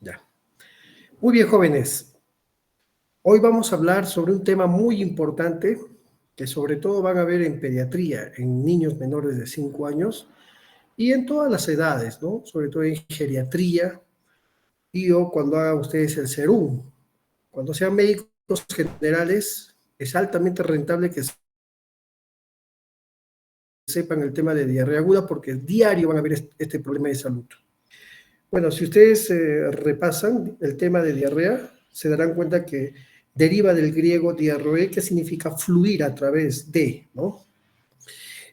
Ya. Muy bien, jóvenes. Hoy vamos a hablar sobre un tema muy importante que sobre todo van a ver en pediatría, en niños menores de 5 años y en todas las edades, ¿no? Sobre todo en geriatría y o cuando hagan ustedes el SERUM. Cuando sean médicos generales, es altamente rentable que sepan el tema de diarrea aguda porque diario van a ver este problema de salud. Bueno, si ustedes repasan el tema de diarrea, se darán cuenta que deriva del griego diarroe, que significa fluir a través de, ¿no?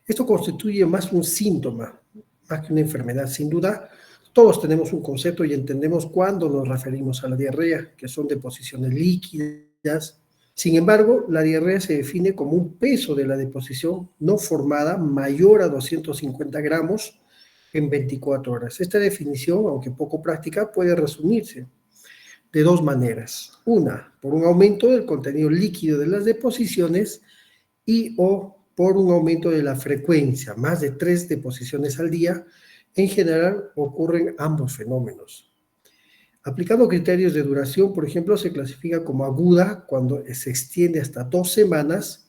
Esto constituye más un síntoma, más que una enfermedad. Sin duda, todos tenemos un concepto y entendemos cuándo nos referimos a la diarrea, que son deposiciones líquidas. Sin embargo, la diarrea se define como un peso de la deposición no formada mayor a 250 gramos en 24 horas. Esta definición, aunque poco práctica, puede resumirse de dos maneras. Una, por un aumento del contenido líquido de las deposiciones y o por un aumento de la frecuencia, más de 3 deposiciones al día. En general ocurren ambos fenómenos. Aplicando criterios de duración, por ejemplo, se clasifica como aguda cuando se extiende hasta 2 semanas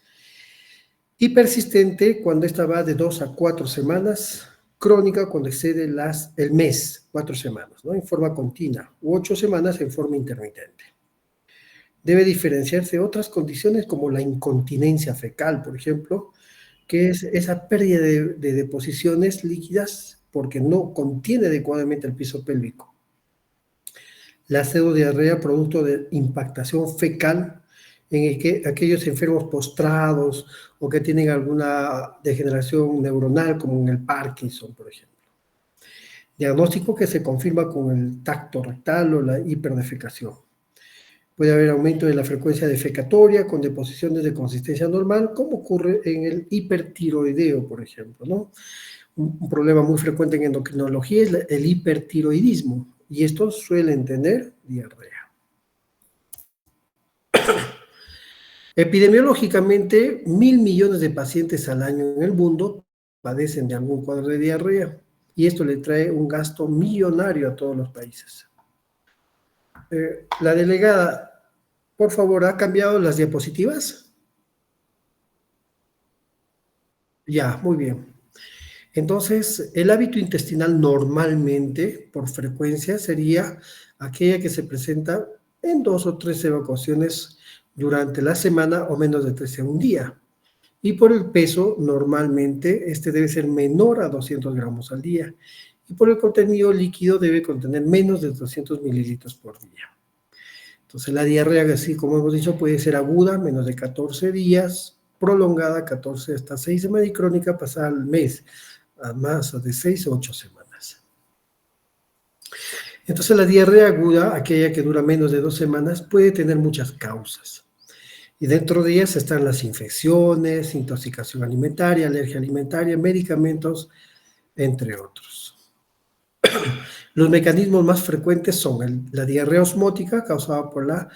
y persistente cuando esta va de 2 a 4 semanas, crónica cuando excede el mes, 4 semanas, ¿no? En forma continua, u 8 semanas en forma intermitente. Debe diferenciarse de otras condiciones como la incontinencia fecal, por ejemplo, que es esa pérdida de deposiciones líquidas porque no contiene adecuadamente el piso pélvico. La pseudodiarrea producto de impactación fecal en el que aquellos enfermos postrados o que tienen alguna degeneración neuronal, como en el Parkinson, por ejemplo. Diagnóstico que se confirma con el tacto rectal o la hiperdefecación. Puede haber aumento de la frecuencia defecatoria con deposiciones de consistencia normal, como ocurre en el hipertiroideo, por ejemplo, ¿no? Un problema muy frecuente en endocrinología es el hipertiroidismo, y estos suelen tener diarrea. Epidemiológicamente, 1.000 millones de pacientes al año en el mundo padecen de algún cuadro de diarrea, y esto le trae un gasto millonario a todos los países. La delegada, por favor, ¿ha cambiado las diapositivas? Ya, muy bien. Entonces, el hábito intestinal normalmente, por frecuencia, sería aquella que se presenta en 2 o 3 evacuaciones durante la semana o menos de 3 en un día. Y por el peso, normalmente, este debe ser menor a 200 gramos al día. Y por el contenido líquido debe contener menos de 200 mililitros por día. Entonces, la diarrea, así como hemos dicho, puede ser aguda, menos de 14 días, prolongada, 14 hasta 6 semanas, y crónica, pasada al mes, a más de 6 o 8 semanas. Entonces, la diarrea aguda, aquella que dura menos de 2 semanas, puede tener muchas causas. Y dentro de ellas están las infecciones, intoxicación alimentaria, alergia alimentaria, medicamentos, entre otros. Los mecanismos más frecuentes son la diarrea osmótica, causada por la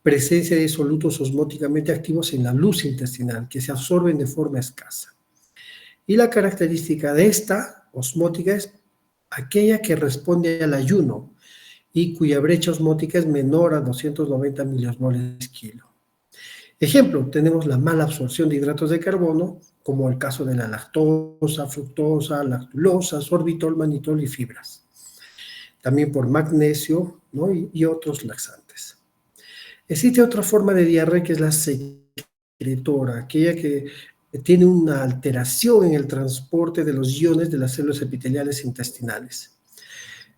presencia de solutos osmóticamente activos en la luz intestinal, que se absorben de forma escasa. Y la característica de esta osmótica es aquella que responde al ayuno y cuya brecha osmótica es menor a 290 miliosmoles kilo. Ejemplo, tenemos la mala absorción de hidratos de carbono, como el caso de la lactosa, fructosa, lactulosa, sorbitol, manitol y fibras. También por magnesio, ¿no? y otros laxantes. Existe otra forma de diarrea que es la secretora, aquella que tiene una alteración en el transporte de los iones de las células epiteliales intestinales.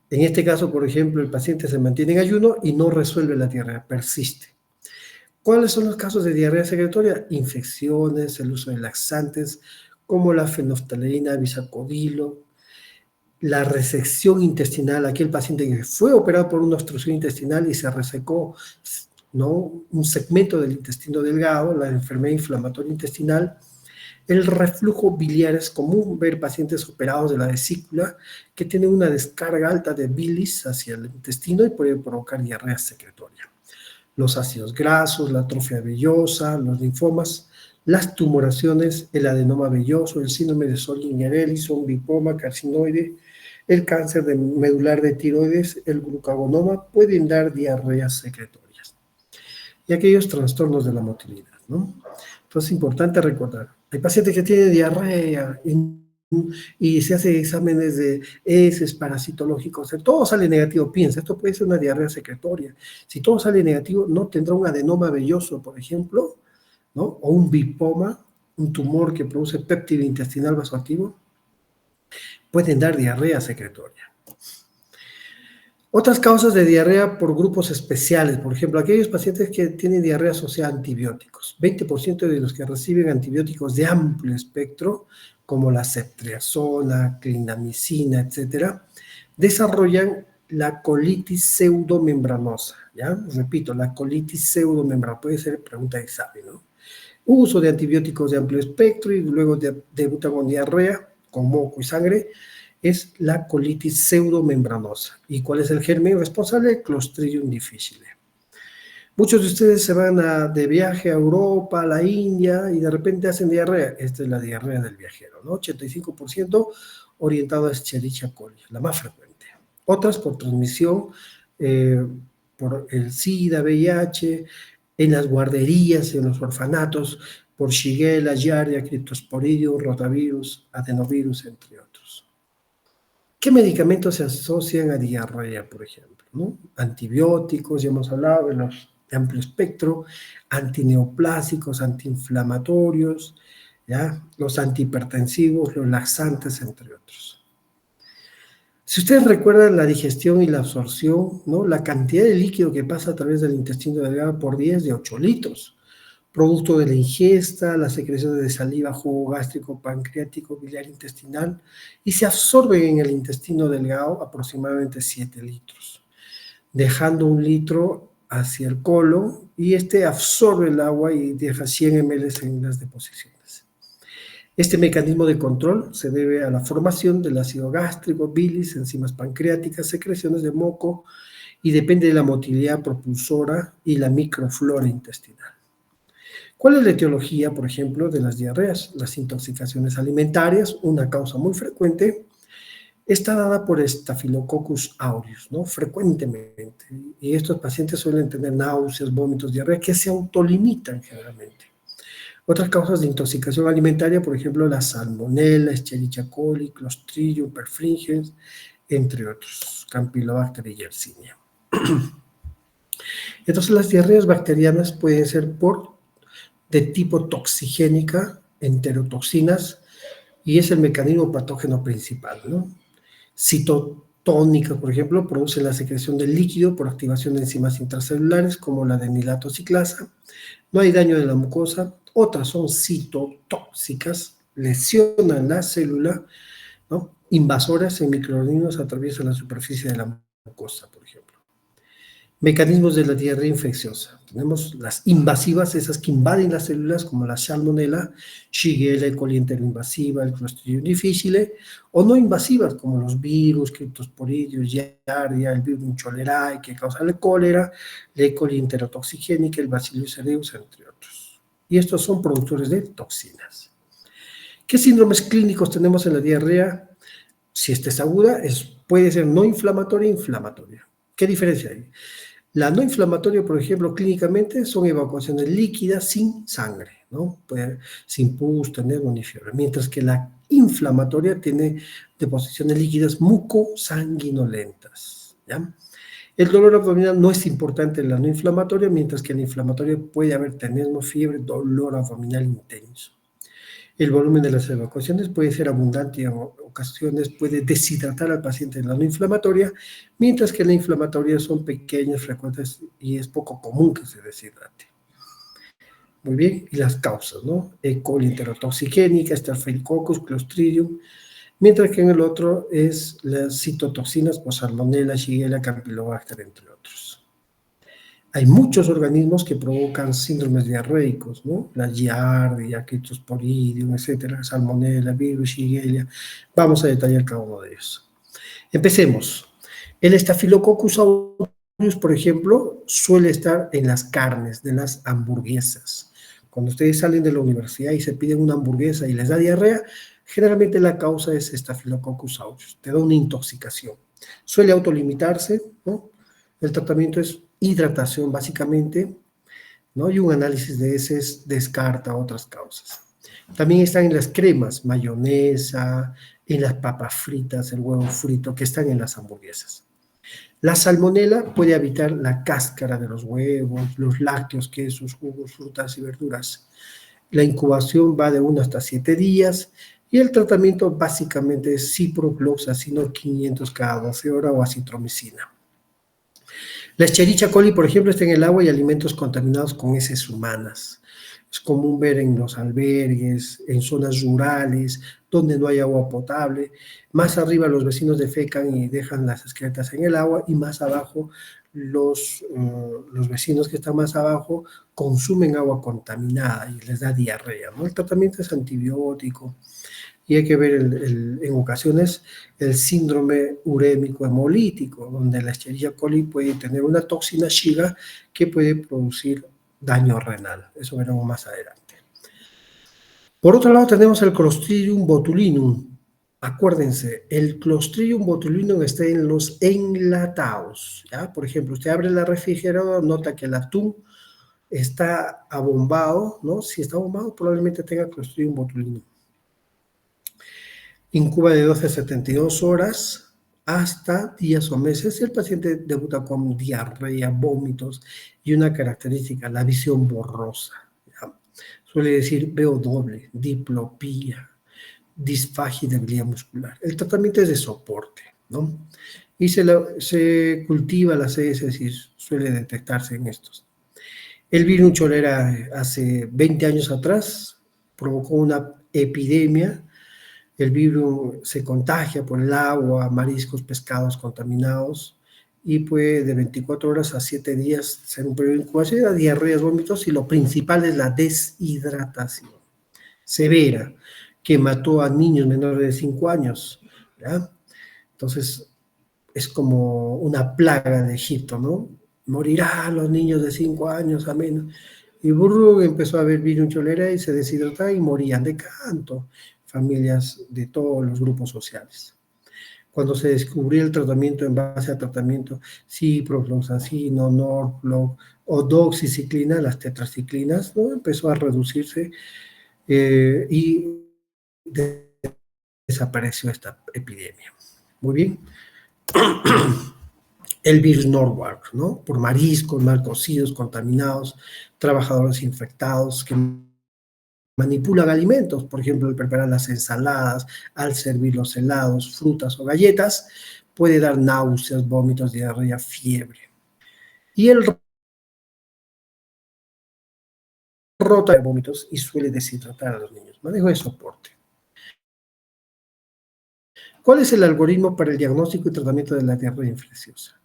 En este caso, por ejemplo, el paciente se mantiene en ayuno y no resuelve la diarrea, persiste. ¿Cuáles son los casos de diarrea secretoria? Infecciones, el uso de laxantes, como la fenolftaleína, bisacodilo, la resección intestinal, aquel paciente que fue operado por una obstrucción intestinal y se resecó, ¿no?, un segmento del intestino delgado, la enfermedad inflamatoria intestinal. El reflujo biliar es común ver pacientes operados de la vesícula que tienen una descarga alta de bilis hacia el intestino y puede provocar diarrea secretoria. Los ácidos grasos, la atrofia vellosa, los linfomas, las tumoraciones, el adenoma velloso, el síndrome de Sjögren-Ellison, lipoma, carcinoide, el cáncer de medular de tiroides, el glucagonoma, pueden dar diarreas secretorias. Y aquellos trastornos de la motilidad, ¿no? Entonces es importante recordar, hay pacientes que tienen diarrea y se hace exámenes de heces parasitológicos, todo sale negativo, piensa, esto puede ser una diarrea secretoria. Si todo sale negativo, no tendrá un adenoma velloso, por ejemplo, ¿no? O un bipoma, un tumor que produce péptido intestinal vasoactivo, pueden dar diarrea secretoria. Otras causas de diarrea por grupos especiales, por ejemplo, aquellos pacientes que tienen diarrea asociada a antibióticos. 20% de los que reciben antibióticos de amplio espectro, como la ceftriaxona, clindamicina, etcétera, desarrollan la colitis pseudomembranosa, ¿ya? Repito, la colitis pseudomembranosa, puede ser pregunta de examen, ¿no? Uso de antibióticos de amplio espectro y luego debutan con diarrea, con moco y sangre, es la colitis pseudomembranosa. ¿Y cuál es el germen responsable? Clostridium difficile. Muchos de ustedes se van de viaje a Europa, a la India, y de repente hacen diarrea. Esta es la diarrea del viajero, ¿no? 85% orientado a Escherichia coli, la más frecuente. Otras por transmisión, por el SIDA, VIH, en las guarderías, en los orfanatos, por Shigella, Giardia, Cryptosporidium, rotavirus, adenovirus, entre otros. ¿Qué medicamentos se asocian a diarrea, por ejemplo? ¿No? Antibióticos, ya hemos hablado de los de amplio espectro, antineoplásicos, antiinflamatorios, ¿ya? Los antihipertensivos, los laxantes, entre otros. Si ustedes recuerdan la digestión y la absorción, ¿no? La cantidad de líquido que pasa a través del intestino delgado por día es de 8 litros, producto de la ingesta, la secreción de saliva, jugo gástrico, pancreático, biliar intestinal, y se absorben en el intestino delgado aproximadamente 7 litros, dejando 1 litro hacia el colon, y este absorbe el agua y deja 100 ml en las deposiciones. Este mecanismo de control se debe a la formación del ácido gástrico, bilis, enzimas pancreáticas, secreciones de moco, y depende de la motilidad propulsora y la microflora intestinal. ¿Cuál es la etiología, por ejemplo, de las diarreas? Las intoxicaciones alimentarias, una causa muy frecuente, está dada por Staphylococcus aureus, ¿no? Frecuentemente. Y estos pacientes suelen tener náuseas, vómitos, diarrea, que se autolimitan generalmente. Otras causas de intoxicación alimentaria, por ejemplo, la salmonella, Escherichia coli, Clostridium perfringens, entre otros, Campylobacter y Yersinia. Entonces, las diarreas bacterianas pueden ser de tipo toxigénica, enterotoxinas, y es el mecanismo patógeno principal, ¿no? Citotónicas, por ejemplo, producen la secreción del líquido por activación de enzimas intracelulares como la de milatociclasa. No hay daño de la mucosa. Otras son citotóxicas, lesionan la célula, ¿no? Invasoras en microorganismos atraviesan la superficie de la mucosa, por ejemplo. Mecanismos de la diarrea infecciosa. Tenemos las invasivas, esas que invaden las células, como la Salmonella, Shigella, E. coli enteroinvasiva, el Clostridium difficile, o no invasivas, como los virus, Cryptosporidium, Giardia, el virus cholerae, que causa la cólera, la E. coli enterotoxigénica, el Bacillus cereus, entre otros. Y estos son productores de toxinas. ¿Qué síndromes clínicos tenemos en la diarrea? Si esta es aguda, puede ser no inflamatoria e inflamatoria. ¿Qué diferencia hay? La no inflamatoria, por ejemplo, clínicamente son evacuaciones líquidas sin sangre, ¿no? Sin pus, tener ni fiebre. Mientras que la inflamatoria tiene deposiciones líquidas mucosanguinolentas, ¿ya? El dolor abdominal no es importante en la no inflamatoria, mientras que en la inflamatoria puede haber tenesmo, fiebre, dolor abdominal intenso. El volumen de las evacuaciones puede ser abundante y en ocasiones puede deshidratar al paciente en la no inflamatoria, mientras que en la inflamatoria son pequeñas, frecuentes y es poco común que se deshidrate. Muy bien, y las causas, ¿no? E. coli enterotoxigénica, Staphylococcus, Clostridium, mientras que en el otro es las citotoxinas, pues Salmonella, Shigella, Campylobacter, entre otros. Hay muchos organismos que provocan síndromes diarreicos, ¿no? La Giardia, Cryptosporidium, etcétera, Salmonella, virus, Shigella. Vamos a detallar cada uno de ellos. Empecemos. El Staphylococcus aureus, por ejemplo, suele estar en las carnes de las hamburguesas. Cuando ustedes salen de la universidad y se piden una hamburguesa y les da diarrea, Generalmente la causa es Staphylococcus aureus, te da una intoxicación. Suele autolimitarse, ¿no? El tratamiento es hidratación básicamente, ¿no? Y un análisis de heces descarta otras causas. También están en las cremas, mayonesa, en las papas fritas, el huevo frito, que están en las hamburguesas. La salmonela puede habitar la cáscara de los huevos, los lácteos, quesos, jugos, frutas y verduras. La incubación va de 1 hasta 7 días y el tratamiento básicamente es ciprofloxacino 500 cada 12 horas o acitromicina. La Escherichia coli, por ejemplo, está en el agua y alimentos contaminados con heces humanas. Es común ver en los albergues, en zonas rurales, donde no hay agua potable. Más arriba los vecinos defecan y dejan las excretas en el agua y más abajo los vecinos que están más abajo consumen agua contaminada y les da diarrea, ¿no? El tratamiento es antibiótico y hay que ver en ocasiones el síndrome urémico hemolítico, donde la Escherichia coli puede tener una toxina Shiga que puede producir daño renal. Eso veremos más adelante. Por otro lado tenemos el Clostridium botulinum. Acuérdense, el Clostridium botulinum está en los enlatados, ¿ya? Por ejemplo, usted abre la refrigeradora, nota que el atún está abombado, ¿no? Si está abombado, probablemente tenga Clostridium botulinum. Incuba de 12 a 72 horas hasta días o meses. El paciente debuta con diarrea, vómitos y una característica, la visión borrosa. ¿Ya? Suele decir veo doble, diplopía, disfagia y debilidad muscular. El tratamiento es de soporte, ¿no? Y se cultiva las heces y suele detectarse en estos. El virus cholera hace 20 años atrás provocó una epidemia. El virus se contagia por el agua, mariscos, pescados contaminados y puede de 24 horas a 7 días ser un periodo de incubación, diarreas, vómitos y lo principal es la deshidratación severa que mató a niños menores de 5 años. ¿Ya? Entonces es como una plaga de Egipto, ¿no? Morirán los niños de 5 años, amén. Y Burru empezó a ver virus cholera y se deshidrataban y morían de canto, familias de todos los grupos sociales. Cuando se descubrió el tratamiento en base a tratamiento ciprofloxacino, Norflox o doxiciclina, las tetraciclinas, ¿no? Empezó a reducirse y desapareció esta epidemia. Muy bien. El virus Norwalk, ¿no? Por mariscos mal cocidos, contaminados, trabajadores infectados que manipulan alimentos, por ejemplo, al preparar las ensaladas, al servir los helados, frutas o galletas, puede dar náuseas, vómitos, diarrea, fiebre. Y el rota de vómitos y suele deshidratar a los niños. Manejo de soporte. ¿Cuál es el algoritmo para el diagnóstico y tratamiento de la diarrea infecciosa?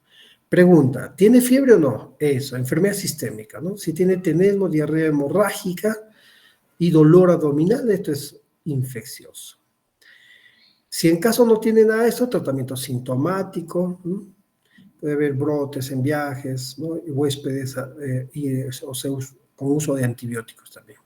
Pregunta, ¿tiene fiebre o no? Eso, enfermedad sistémica, ¿no? Si tiene tenesmo, diarrea hemorrágica y dolor abdominal, esto es infeccioso. Si en caso no tiene nada de esto, tratamiento sintomático, ¿no? Puede haber brotes en viajes, ¿no? Y huéspedes con uso de antibióticos también.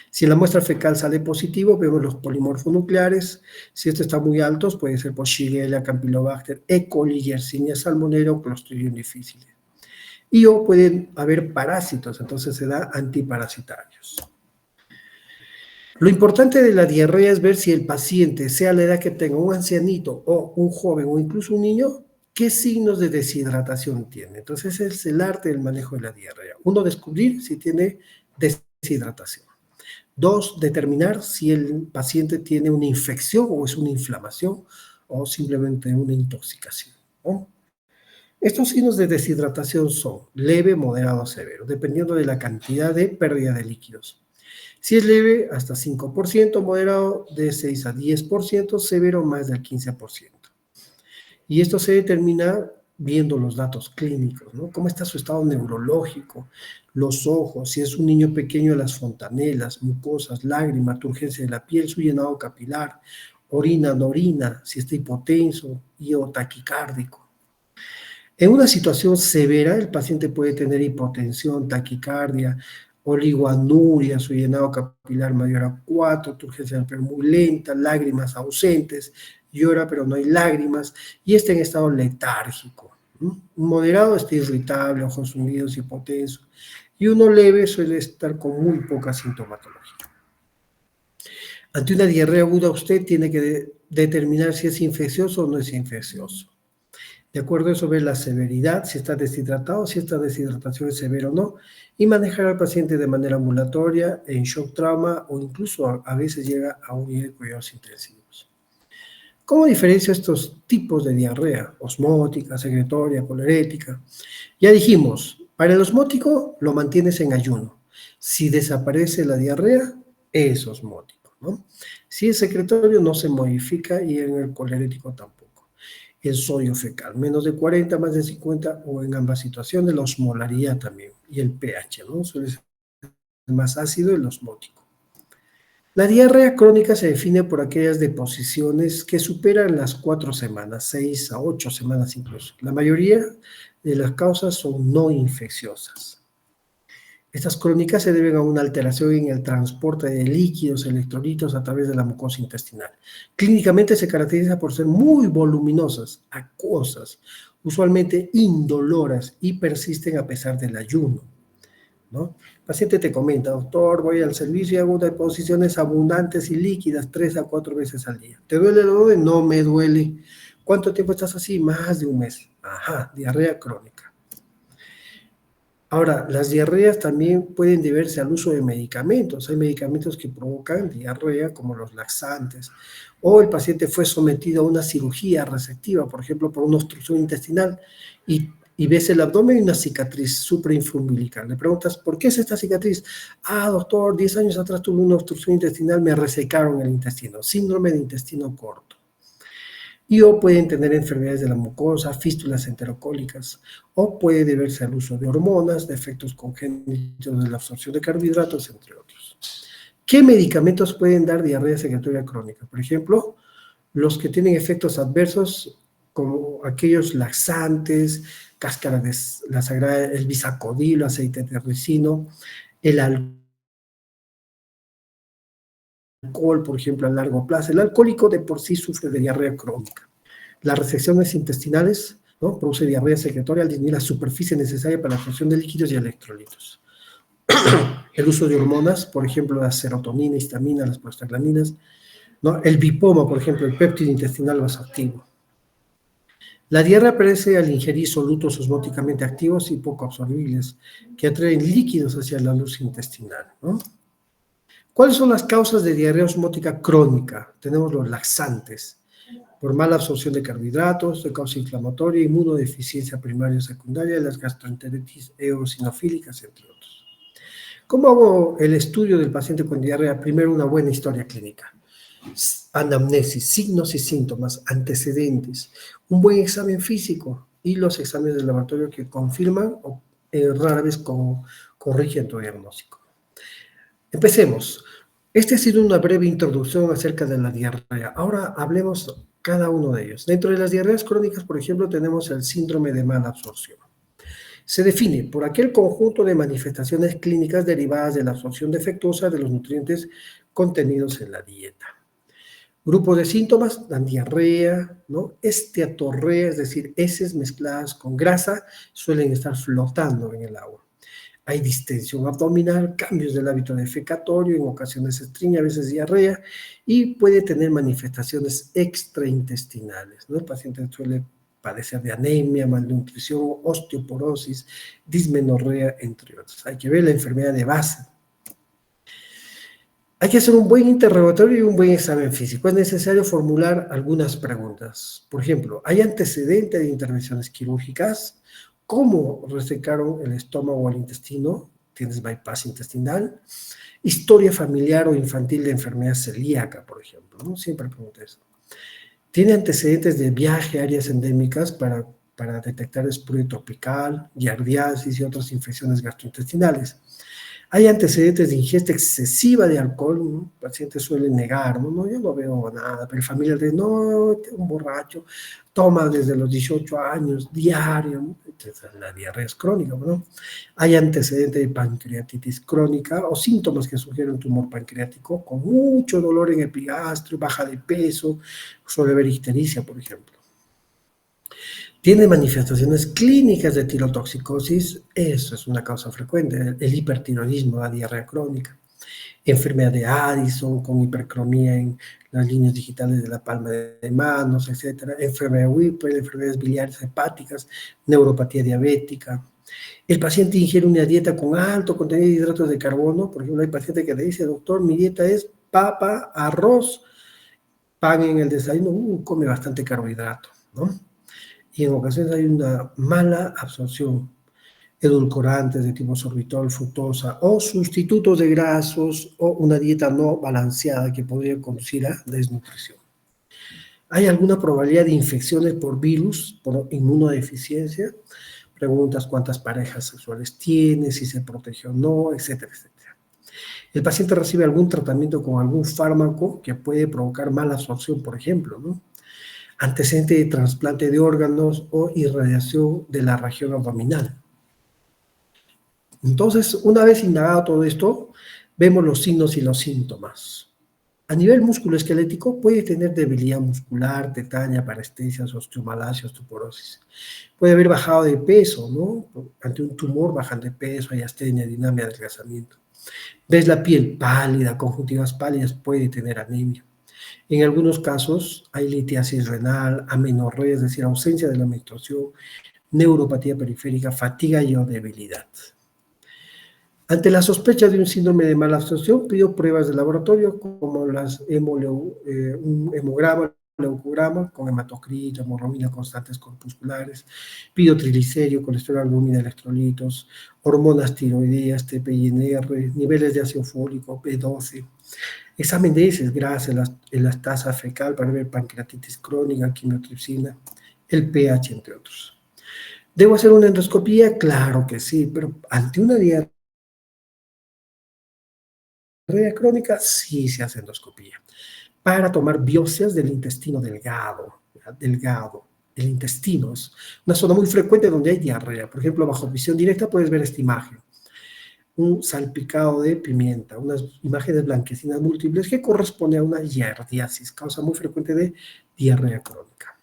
Si la muestra fecal sale positivo, vemos los polimorfonucleares. Si estos están muy altos, puede ser por Shigella, Campylobacter, E. coli, Yersinia salmonella o Clostridium difficile. Y o pueden haber parásitos, entonces se da antiparasitarios. Lo importante de la diarrea es ver si el paciente, sea la edad que tenga, un ancianito o un joven o incluso un niño, qué signos de deshidratación tiene. Entonces ese es el arte del manejo de la diarrea. Uno, descubrir si tiene deshidratación. Dos, determinar si el paciente tiene una infección o es una inflamación o simplemente una intoxicación, ¿no? Estos signos de deshidratación son leve, moderado o severo, dependiendo de la cantidad de pérdida de líquidos. Si es leve, hasta 5%, moderado de 6 a 10%, severo más del 15%. Y esto se determina viendo los datos clínicos, ¿no? ¿Cómo está su estado neurológico? Los ojos, si es un niño pequeño, las fontanelas, mucosas, lágrimas, turgencia de la piel, su llenado capilar, orina, no orina, si está hipotenso y o taquicárdico. En una situación severa, el paciente puede tener hipotensión, taquicardia, oligoanuria, su llenado capilar mayor a 4, turgencia del pelo muy lenta, lágrimas ausentes, llora pero no hay lágrimas, y está en estado letárgico. Un moderado está irritable, ojos hundidos, hipotenso, y uno leve suele estar con muy poca sintomatología. Ante una diarrea aguda, usted tiene que determinar si es infeccioso o no es infeccioso. De acuerdo a eso, ver la severidad, si está deshidratado, si esta deshidratación es severa o no, y manejar al paciente de manera ambulatoria, en shock trauma o incluso a veces llega a unidad de cuidados intensivos. ¿Cómo diferencio estos tipos de diarrea? Osmótica, secretoria, colerética. Ya dijimos, para el osmótico lo mantienes en ayuno. Si desaparece la diarrea, es osmótico, ¿no? Si es secretorio, no se modifica y en el colerético tampoco. El sodio fecal, menos de 40, más de 50 o en ambas situaciones, la osmolaridad también y el pH, ¿no? Suele ser más ácido el osmótico. La diarrea crónica se define por aquellas deposiciones que superan las 4 semanas, 6 a 8 semanas incluso. La mayoría de las causas son no infecciosas. Estas crónicas se deben a una alteración en el transporte de líquidos, electrolitos a través de la mucosa intestinal. Clínicamente se caracteriza por ser muy voluminosas, acuosas, usualmente indoloras y persisten a pesar del ayuno, ¿no? El paciente te comenta, doctor, voy al servicio y hago deposiciones abundantes y líquidas 3 a 4 veces al día. ¿Te duele el dolor? No me duele. ¿Cuánto tiempo estás así? Más de un mes. Ajá, diarrea crónica. Ahora, las diarreas también pueden deberse al uso de medicamentos. Hay medicamentos que provocan diarrea, como los laxantes, o el paciente fue sometido a una cirugía resectiva, por ejemplo, por una obstrucción intestinal, y ves el abdomen y una cicatriz suprainfundumbilical. Le preguntas, ¿por qué es esta cicatriz? Ah, doctor, 10 años atrás tuve una obstrucción intestinal, me resecaron el intestino, síndrome de intestino corto. Y o pueden tener enfermedades de la mucosa, fístulas enterocólicas, o puede deberse al uso de hormonas, defectos congénitos de la absorción de carbohidratos, entre otros. ¿Qué medicamentos pueden dar diarrea secretoria crónica? Por ejemplo, los que tienen efectos adversos, como aquellos laxantes, cáscara de la sagrada, el bisacodilo, aceite de ricino, el alcohol, por ejemplo, a largo plazo. El alcohólico de por sí sufre de diarrea crónica. Las resecciones intestinales, ¿no? Produce diarrea secretoria al disminuir la superficie necesaria para la absorción de líquidos y electrolitos. El uso de hormonas, por ejemplo, la serotonina, histamina, las prostaglandinas, ¿no? El bipoma, por ejemplo, el péptido intestinal vasoactivo. La diarrea aparece al ingerir solutos osmóticamente activos y poco absorbibles, que atraen líquidos hacia la luz intestinal, ¿no? ¿Cuáles son las causas de diarrea osmótica crónica? Tenemos los laxantes, por mala absorción de carbohidratos, de causa inflamatoria, inmunodeficiencia primaria o secundaria, las gastroenteritis eosinofílicas, entre otros. ¿Cómo hago el estudio del paciente con diarrea? Primero, una buena historia clínica. Anamnesis, signos y síntomas, antecedentes, un buen examen físico y los exámenes de laboratorio que confirman o rara vez corrigen tu diagnóstico. Empecemos. Esta ha sido una breve introducción acerca de la diarrea. Ahora hablemos cada uno de ellos. Dentro de las diarreas crónicas, por ejemplo, tenemos el síndrome de mala absorción. Se define por aquel conjunto de manifestaciones clínicas derivadas de la absorción defectuosa de los nutrientes contenidos en la dieta. Grupo de síntomas, la diarrea, ¿no? Esteatorrea, es decir, heces mezcladas con grasa, suelen estar flotando en el agua. Hay distensión abdominal, cambios del hábito defecatorio, en ocasiones estreña, a veces diarrea, y puede tener manifestaciones extraintestinales, ¿no? El paciente suele padecer de anemia, malnutrición, osteoporosis, dismenorrea, entre otros. Hay que ver la enfermedad de base. Hay que hacer un buen interrogatorio y un buen examen físico. Es necesario formular algunas preguntas. Por ejemplo, ¿hay antecedente de intervenciones quirúrgicas? ¿Cómo resecaron el estómago o el intestino? ¿Tienes bypass intestinal? Historia familiar o infantil de enfermedad celíaca, por ejemplo, ¿no? Siempre pregunto eso. ¿Tiene antecedentes de viaje a áreas endémicas para detectar espurio tropical, giardiasis y otras infecciones gastrointestinales? Hay antecedentes de ingesta excesiva de alcohol, ¿no? El paciente suele negar, ¿no? No, yo no veo nada, pero el familiar dice, no, este es un borracho, toma desde los 18 años, diario, ¿no? Entonces, la diarrea es crónica, ¿no? Hay antecedentes de pancreatitis crónica o síntomas que sugieren tumor pancreático con mucho dolor en epigastrio, baja de peso, suele haber ictericia, por ejemplo. Tiene manifestaciones clínicas de tirotoxicosis, eso es una causa frecuente, el hipertiroidismo, la diarrea crónica, enfermedad de Addison con hipercromía en las líneas digitales de la palma de manos, etcétera, enfermedad de Whipple, enfermedades biliares hepáticas, neuropatía diabética. El paciente ingiere una dieta con alto contenido de hidratos de carbono, por ejemplo, hay pacientes que le dicen, doctor, mi dieta es papa, arroz, pan en el desayuno, come bastante carbohidrato, ¿no? Y en ocasiones hay una mala absorción, edulcorantes de tipo sorbitol, fructosa o sustitutos de grasos o una dieta no balanceada que podría conducir a desnutrición. ¿Hay alguna probabilidad de infecciones por virus, por inmunodeficiencia? Preguntas cuántas parejas sexuales tiene, si se protege o no, etcétera, etcétera. El paciente recibe algún tratamiento con algún fármaco que puede provocar mala absorción, por ejemplo, ¿no? Antecedente de trasplante de órganos o irradiación de la región abdominal. Entonces, una vez indagado todo esto, vemos los signos y los síntomas. A nivel musculoesquelético puede tener debilidad muscular, tetania, parestesias, osteomalacia, osteoporosis. Puede haber bajado de peso, ¿no? Ante un tumor bajan de peso, hay astenia, dinamia, adelgazamiento. Ves la piel pálida, conjuntivas pálidas, puede tener anemia. En algunos casos hay litiasis renal, amenorrea, es decir, ausencia de la menstruación, neuropatía periférica, fatiga y o debilidad. Ante la sospecha de un síndrome de mala absorción, pido pruebas de laboratorio como un hemograma, leucograma con hematocrito, hemoglobina constantes corpusculares, pido triglicérido, colesterol, albúmina, electrolitos, hormonas tiroideas, TPINR, niveles de ácido fólico, B12, examen de heces, grasa, elastasa fecal para ver pancreatitis crónica, quimiotripsina, el pH, entre otros. ¿Debo hacer una endoscopía? Claro que sí, pero ante una diarrea crónica sí se hace endoscopía para tomar biopsias del intestino delgado, delgado. El intestino es una zona muy frecuente donde hay diarrea. Por ejemplo, bajo visión directa puedes ver esta imagen. Un salpicado de pimienta, unas imágenes blanquecinas múltiples que corresponde a una giardiasis, causa muy frecuente de diarrea crónica.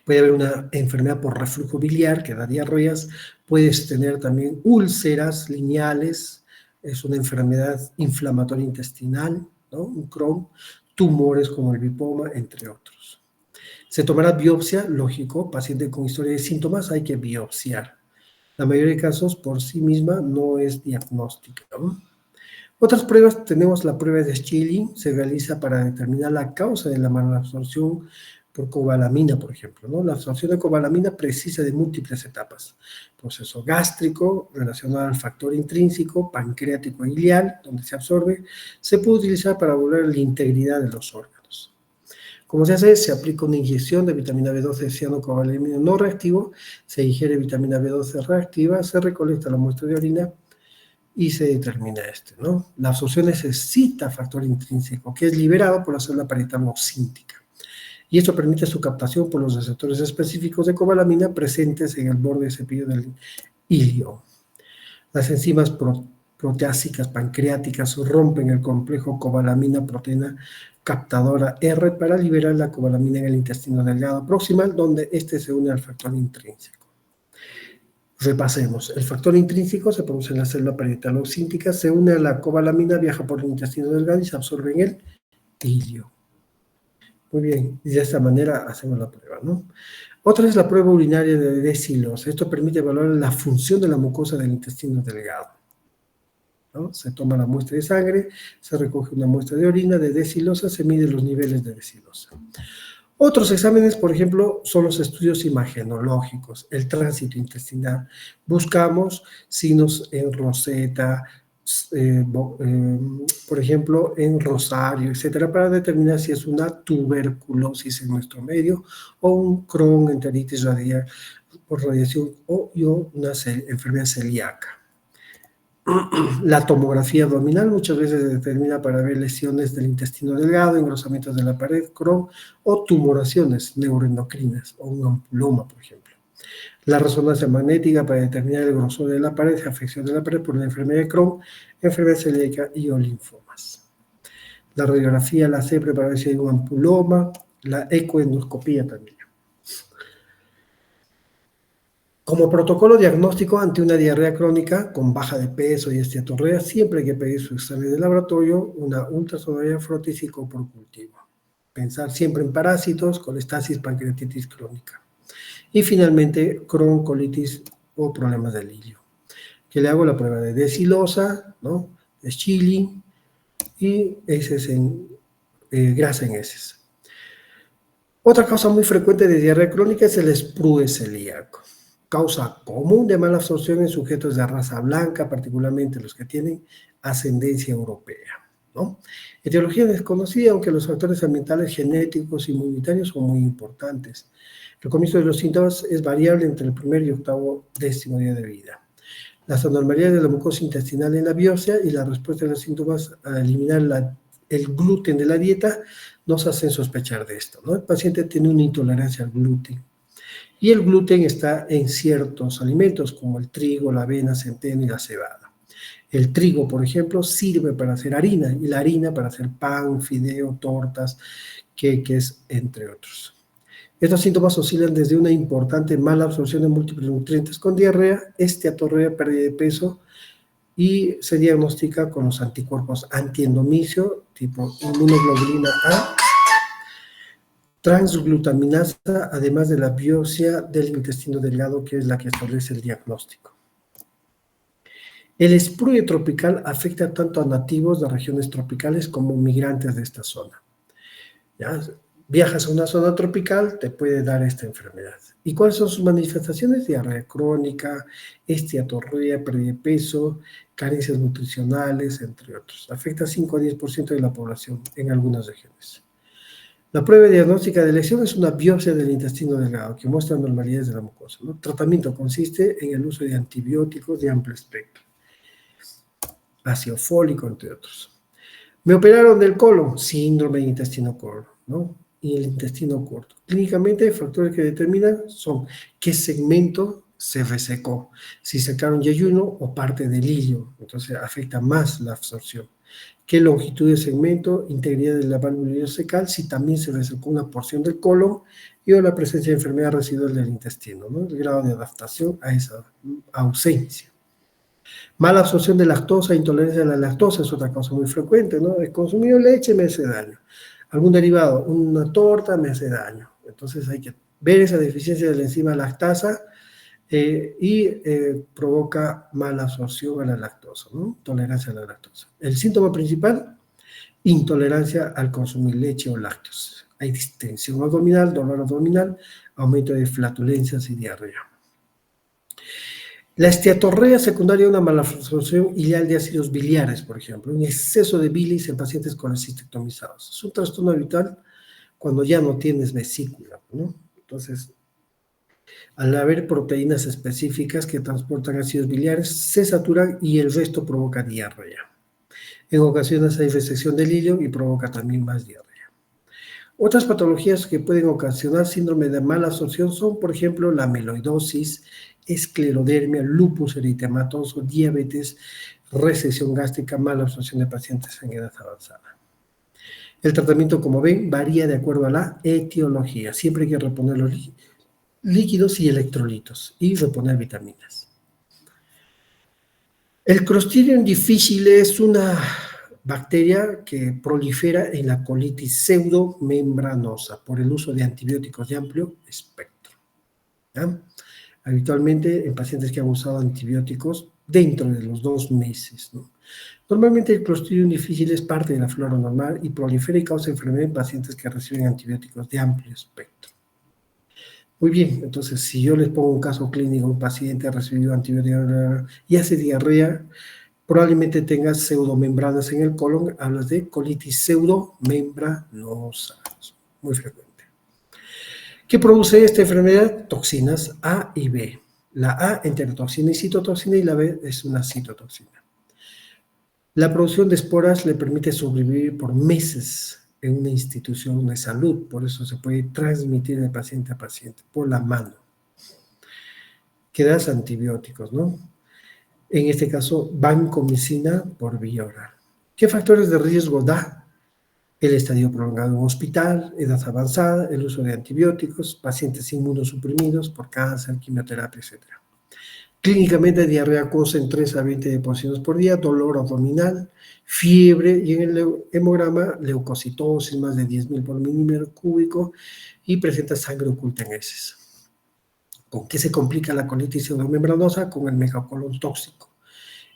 Puede haber una enfermedad por reflujo biliar que da diarreas, puedes tener también úlceras lineales, es una enfermedad inflamatoria intestinal, ¿no? Un Crohn, tumores como el lipoma, entre otros. Se tomará biopsia, lógico, paciente con historia de síntomas hay que biopsiar. La mayoría de casos por sí misma no es diagnóstica, ¿no? Otras pruebas, tenemos la prueba de Schilling, se realiza para determinar la causa de la malabsorción por cobalamina, por ejemplo, ¿no? La absorción de cobalamina precisa de múltiples etapas. Proceso gástrico, relacionado al factor intrínseco, pancreático e ileal, donde se absorbe, se puede utilizar para volver la integridad de los órganos. ¿Cómo se hace? Se aplica una inyección de vitamina B12 cianocobalamina no reactivo, se ingiere vitamina B12 reactiva, se recolecta la muestra de orina y se determina ¿no? La absorción necesita factor intrínseco, que es liberado por la célula parietal oxíntica. Y esto permite su captación por los receptores específicos de cobalamina presentes en el borde cepillo del ilio. Las enzimas proteásicas pancreáticas rompen el complejo cobalamina-proteína captadora R para liberar la cobalamina en el intestino delgado proximal, donde este se une al factor intrínseco. Repasemos. El factor intrínseco se produce en la célula parietal oxíntica, se une a la cobalamina, viaja por el intestino delgado y se absorbe en el ilio. Muy bien, y de esta manera hacemos la prueba, ¿no? Otra es la prueba urinaria de decilosa. Esto permite evaluar la función de la mucosa del intestino delgado, ¿no? Se toma la muestra de sangre, se recoge una muestra de orina de decilosa, se miden los niveles de decilosa. Otros exámenes, por ejemplo, son los estudios imagenológicos, el tránsito intestinal. Buscamos signos en roseta, por ejemplo, en rosario, etcétera, para determinar si es una tuberculosis en nuestro medio o un Crohn, enteritis radial por radiación o una enfermedad celíaca. La tomografía abdominal muchas veces se determina para ver lesiones del intestino delgado, engrosamientos de la pared, Crohn o tumoraciones neuroendocrinas o un ampuloma, por ejemplo. La resonancia magnética para determinar el grosor de la pared, afección de la pared por la enfermedad de Crohn, enfermedad celíaca y o linfomas. La radiografía la hace para ver si hay un ampuloma, la ecoendoscopía también. Como protocolo diagnóstico ante una diarrea crónica con baja de peso y esteatorrea, siempre hay que pedir su examen de laboratorio, una ultrasonografía frotísico por cultivo. Pensar siempre en parásitos, colestasis, pancreatitis crónica. Y finalmente, Crohn, colitis o problemas del hilio. Que le hago la prueba de desilosa, ¿no? De Schilling y heces en grasa en heces. Otra causa muy frecuente de diarrea crónica es el sprue celíaco. Causa común de mala absorción en sujetos de raza blanca, particularmente los que tienen ascendencia europea, ¿no? Etiología desconocida, aunque los factores ambientales, genéticos, inmunitarios son muy importantes. El comienzo de los síntomas es variable entre el primer y octavo décimo día de vida. Las anormalidades de la mucosa intestinal en la biopsia y la respuesta de los síntomas a eliminar el gluten de la dieta nos hacen sospechar de esto, ¿no? El paciente tiene una intolerancia al gluten. Y el gluten está en ciertos alimentos como el trigo, la avena, centeno y la cebada. El trigo, por ejemplo, sirve para hacer harina y la harina para hacer pan, fideo, tortas, queques, entre otros. Estos síntomas oscilan desde una importante mala absorción de múltiples nutrientes con diarrea, esteatorrea, pérdida de peso y se diagnostica con los anticuerpos antiendomicio tipo inmunoglobulina A, transglutaminasa, además de la biopsia del intestino delgado, que es la que establece el diagnóstico. El sprue tropical afecta tanto a nativos de regiones tropicales como migrantes de esta zona. ¿Ya? Viajas a una zona tropical, te puede dar esta enfermedad. ¿Y cuáles son sus manifestaciones? Diarrea crónica, esteatorrea, pérdida de peso, carencias nutricionales, entre otros. Afecta 5 a 10% de la población en algunas regiones. La prueba diagnóstica de elección es una biopsia del intestino delgado que muestra anormalidades de la mucosa, ¿no? El tratamiento consiste en el uso de antibióticos de amplio espectro, ácido fólico, entre otros. Me operaron del colon, síndrome de intestino corto, ¿no? Y el intestino corto. Clínicamente, factores que determinan son qué segmento se resecó, si sacaron yeyuno o parte del hilio, entonces afecta más la absorción. ¿Qué longitud de segmento? Integridad de la válvula ileocecal, si también se resecó una porción del colon y o la presencia de enfermedad residual del intestino, ¿no? El grado de adaptación a esa ausencia. Mala absorción de lactosa, intolerancia a la lactosa es otra cosa muy frecuente, ¿no? He consumido leche, me hace daño. Algún derivado, una torta me hace daño. Entonces hay que ver esa deficiencia de la enzima lactasa provoca mala absorción a la lactosa, ¿no? Tolerancia a la lactosa. El síntoma principal, intolerancia al consumir leche o lácteos. Hay distensión abdominal, dolor abdominal, aumento de flatulencias y diarrea. La esteatorrea secundaria a una malabsorción ileal de ácidos biliares, por ejemplo, un exceso de bilis en pacientes colecistectomizados. Es un trastorno habitual cuando ya no tienes vesícula, ¿no? Entonces, al haber proteínas específicas que transportan ácidos biliares, se saturan y el resto provoca diarrea. En ocasiones hay resección del hilio y provoca también más diarrea. Otras patologías que pueden ocasionar síndrome de mala absorción son, por ejemplo, la amiloidosis, esclerodermia, lupus eritematoso, diabetes, recesión gástrica, mala absorción de pacientes en edad avanzada. El tratamiento, como ven, varía de acuerdo a la etiología. Siempre hay que reponer los líquidos y electrolitos y reponer vitaminas. El Clostridium difficile es una bacteria que prolifera en la colitis pseudomembranosa por el uso de antibióticos de amplio espectro, ¿ya? Habitualmente en pacientes que han usado antibióticos dentro de los 2 meses, ¿no? Normalmente el Clostridium difficile es parte de la flora normal y prolifera y causa enfermedad en pacientes que reciben antibióticos de amplio espectro. Muy bien, entonces si yo les pongo un caso clínico, un paciente ha recibido antibióticos y hace diarrea, probablemente tenga pseudomembranas en el colon, hablas de colitis pseudomembranosa, muy frecuente. ¿Qué produce esta enfermedad? Toxinas A y B. La A, enterotoxina y citotoxina, y la B es una citotoxina. La producción de esporas le permite sobrevivir por meses en una institución de salud, por eso se puede transmitir de paciente a paciente, por la mano. Que das antibióticos, ¿no? En este caso, vancomicina por vía oral. ¿Qué factores de riesgo da? El estadio prolongado en hospital, edad avanzada, el uso de antibióticos, pacientes inmunosuprimidos por cáncer, quimioterapia, etc. Clínicamente, diarrea acuosa en 3 a 20 depósitos por día, dolor abdominal, fiebre y en el hemograma, leucocitosis, más de 10.000 por milímetro cúbico y presenta sangre oculta en heces. ¿Con qué se complica la colitis pseudomembranosa? Con el megacolon tóxico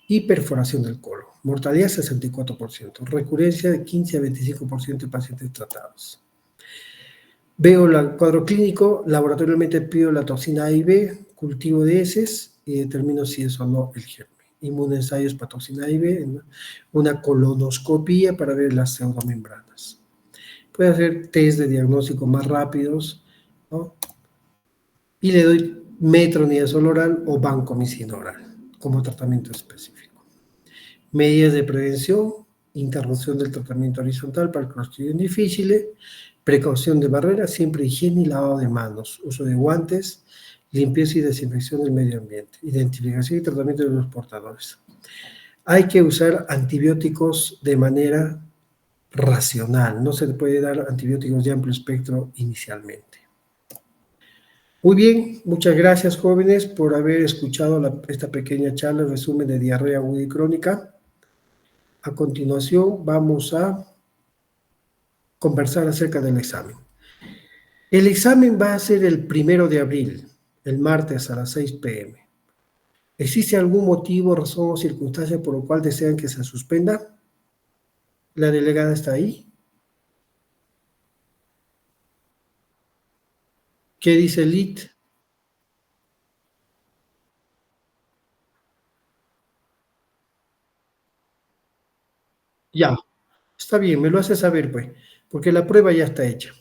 y perforación del colon. Mortalidad 64%, recurrencia de 15 a 25% de pacientes tratados. Veo el cuadro clínico, laboratorialmente pido la toxina A y B, cultivo de heces y determino si es o no el germen. Inmunoensayos para toxina A y B, una colonoscopía para ver las pseudomembranas. Puede hacer test de diagnóstico más rápidos, ¿no? Y le doy metronidazol oral o vancomicina oral como tratamiento específico. Medidas de prevención, interrupción del tratamiento horizontal para clostridium difficile, precaución de barreras, siempre higiene y lavado de manos, uso de guantes, limpieza y desinfección del medio ambiente, identificación y tratamiento de los portadores. Hay que usar antibióticos de manera racional, no se le puede dar antibióticos de amplio espectro inicialmente. Muy bien, muchas gracias jóvenes por haber escuchado esta pequeña charla, el resumen de diarrea aguda y crónica. A continuación vamos a conversar acerca del examen. El examen va a ser el 1 de abril, el martes a las 6 p.m. ¿Existe algún motivo, razón o circunstancia por lo cual desean que se suspenda? La delegada está ahí. ¿Qué dice Lit? Ya, está bien, me lo hace saber, pues, porque la prueba ya está hecha.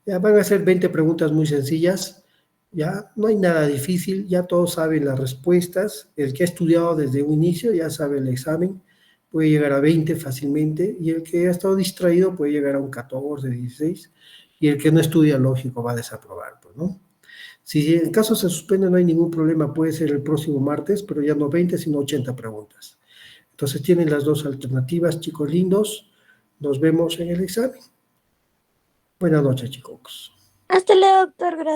Ya van a ser 20 preguntas muy sencillas, ya no hay nada difícil, ya todos saben las respuestas. El que ha estudiado desde un inicio ya sabe el examen, puede llegar a 20 fácilmente, y el que ha estado distraído puede llegar a un 14, 16, y el que no estudia, lógico, va a desaprobar, pues, ¿no? Si en caso se suspende, no hay ningún problema, puede ser el próximo martes, pero ya no 20, sino 80 preguntas. Entonces tienen las dos alternativas, chicos lindos. Nos vemos en el examen. Buenas noches, chicos. Hasta luego, doctor. Gracias.